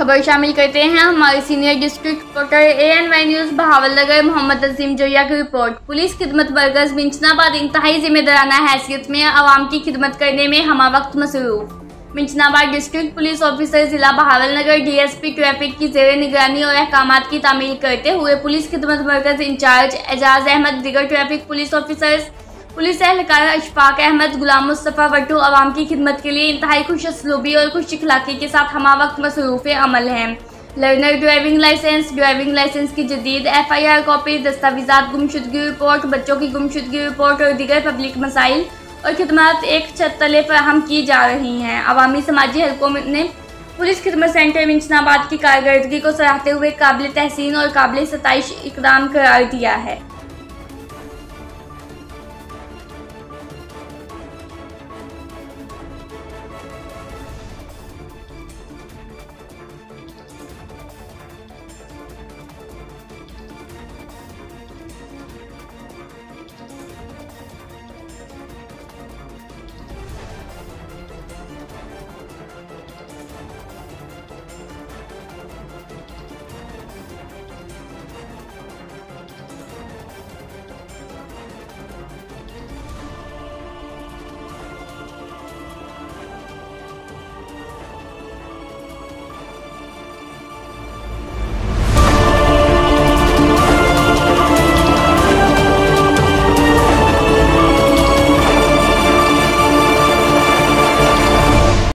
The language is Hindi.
खबर शामिल करते हैं हमारे senior district reporter ANY news Bahawalnagar Mohammad Azeem Zoya की रिपोर्ट। पुलिस खिदमत वर्कर्स मिंचनाबाद इंतहाई जिम्मेदाराना हैसियत में आवाम की खिदमत करने में हमा वक्त मसरूफ। मिंचनाबाद डिस्ट्रिक्ट पुलिस ऑफिसर जिला बहावलनगर DSP ट्रैफिक की जेर निगरानी और अहकामात की तामील करते हुए पुलिस खिदमत वर्कर्स इंचार्ज एजाज अहमद, दिगर ट्रैफिक पुलिस ऑफिसर्स, पुलिस एहलकार अशफाक अहमद, गुलाम मुस्तफ़ा वट्टू आवाम की खिदमत के लिए इंतहाई खुश असलूबी और खुश इखलाकी के साथ हमा वक्त मसरूफ़ अमल हैं। लर्नर ड्राइविंग लाइसेंस की जदीद FIR कॉपी, दस्तावेज़ात, गुमशुदगी रिपोर्ट, बच्चों की गुमशुदगी रिपोर्ट और दीगर पब्लिक मसाइल और खिदमत एक छत तले फराहम की जा रही हैं। अवामी समाजी हलकों ने पुलिस खिदमत सेंटर मिंचनाबाद की कारकर्दगी को सराहते हुए काबिल तहसीन और काबिल सताइश इकदाम करार दिया है।